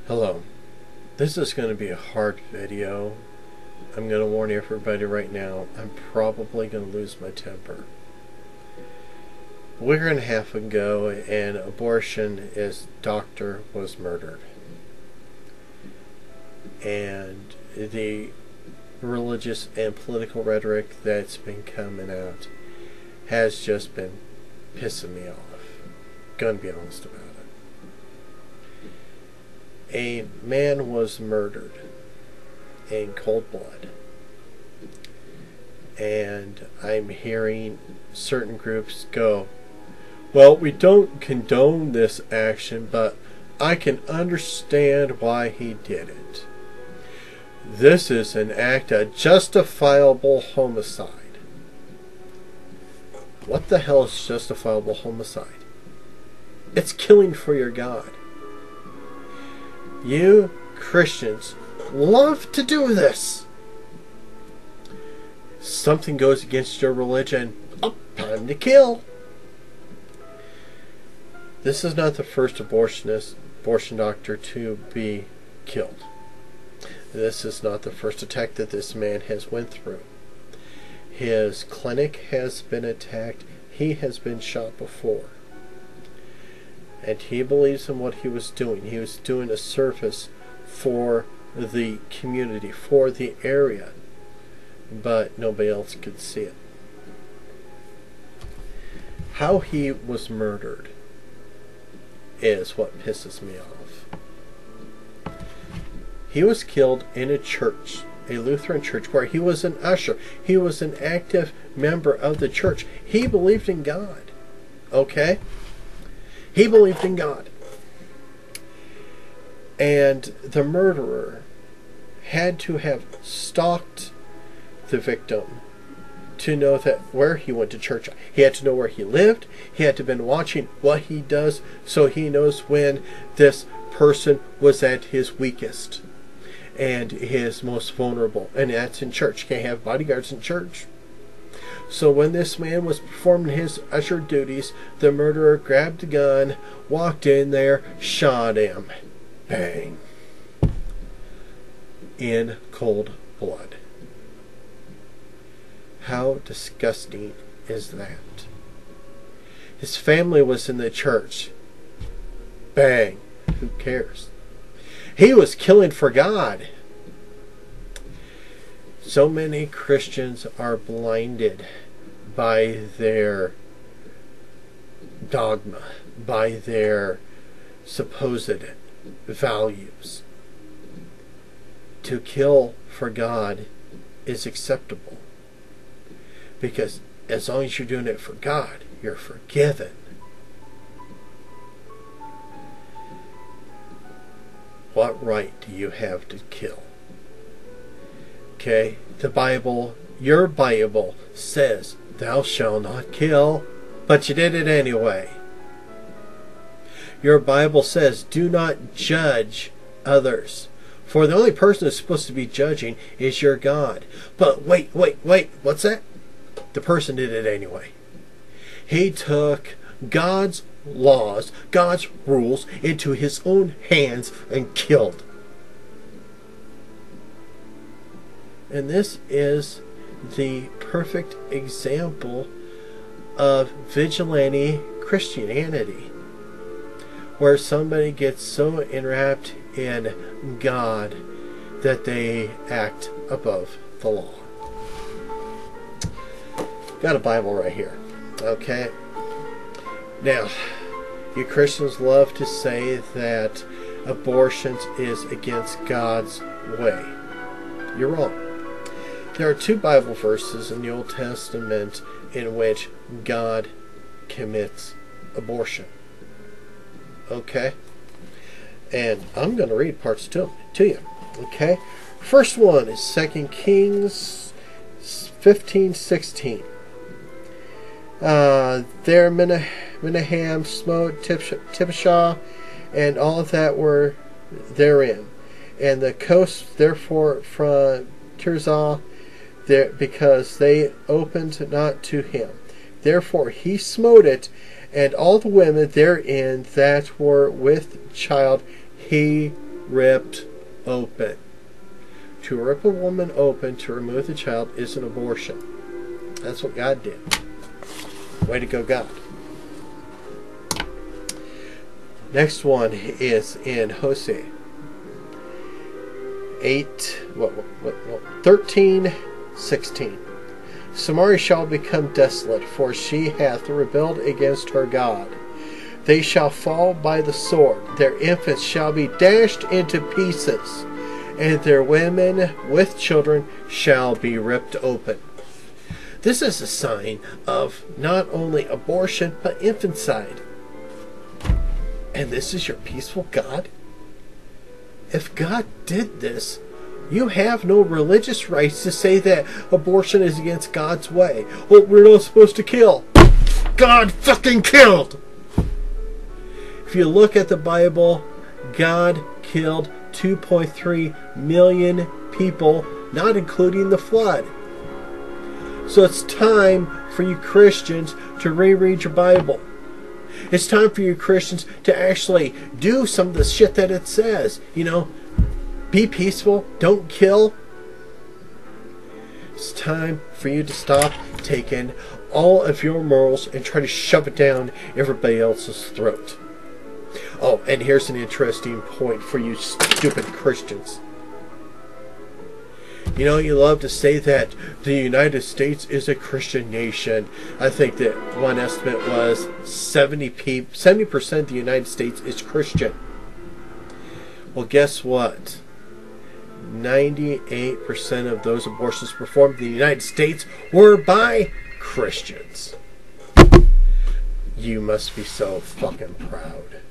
Hello. This is going to be a hard video. I'm going to warn everybody right now, I'm probably going to lose my temper. A year and a half ago, an abortionist doctor was murdered. And the religious and political rhetoric that's been coming out has just been pissing me off. Gonna be honest about it. A man was murdered in cold blood. And I'm hearing certain groups go, well, we don't condone this action, but I can understand why he did it. This is an act of justifiable homicide. What the hell is justifiable homicide? It's killing for your God. You Christians love to do this. Something goes against your religion. Oh, time to kill. This is not the first abortion doctor to be killed. This is not the first attack that this man has went through. His clinic has been attacked. He has been shot before. And he believes in what he was doing. He was doing a service for the community, for the area. But nobody else could see it. How he was murdered is what pisses me off. He was killed in a church, a Lutheran church, where he was an usher. He was an active member of the church. He believed in God. Okay? He believed in God. And the murderer had to have stalked the victim to know that where he went to church. He had to know where he lived. He had to have been watching what he does so he knows when this person was at his weakest and his most vulnerable. And that's in church. You can't have bodyguards in church. So when this man was performing his usher duties, the murderer grabbed a gun, walked in there, shot him. Bang. In cold blood. How disgusting is that? His family was in the church. Bang. Who cares? He was killing for God. So many Christians are blinded by their dogma, by their supposed values. To kill for God is acceptable. Because as long as you're doing it for God, you're forgiven. What right do you have to kill? Okay, the Bible, your Bible says, thou shalt not kill, but you did it anyway. Your Bible says, do not judge others. For the only person who's supposed to be judging is your God. But wait, what's that? The person did it anyway. He took God's laws, God's rules into his own hands and killed. And this is the perfect example of vigilante Christianity, where somebody gets so enwrapped in God that they act above the law. Got a Bible right here. Okay? Now, you Christians love to say that abortion is against God's way. You're wrong. There are two Bible verses in the Old Testament in which God commits abortion. Okay? And I'm going to read parts to you. Okay? First one is 2 Kings 15:16. There Menahem smote Tibshah, and all that were therein, and the coast therefore from Tirzah, there, because they opened not to him. Therefore he smote it, and all the women therein that were with child he ripped open. To rip a woman open to remove the child is an abortion. That's what God did. Way to go, God. Next one is in Hosea 13:16. Samaria shall become desolate, for she hath rebelled against her God. They shall fall by the sword, their infants shall be dashed into pieces, and their women with children shall be ripped open. This is a sign of not only abortion, but infanticide. And this is your peaceful God? If God did this, you have no religious rights to say that abortion is against God's way. Oh, we're not supposed to kill. God fucking killed! If you look at the Bible, God killed 2.3 million people, not including the flood. So it's time for you Christians to reread your Bible. It's time for you Christians to actually do some of the shit that it says. You know, be peaceful, don't kill. It's time for you to stop taking all of your morals and try to shove it down everybody else's throat. Oh, and here's an interesting point for you stupid Christians. You know, you love to say that the United States is a Christian nation. I think that one estimate was 70% of the United States is Christian. Well, guess what? 98% of those abortions performed in the United States were by Christians. You must be so fucking proud.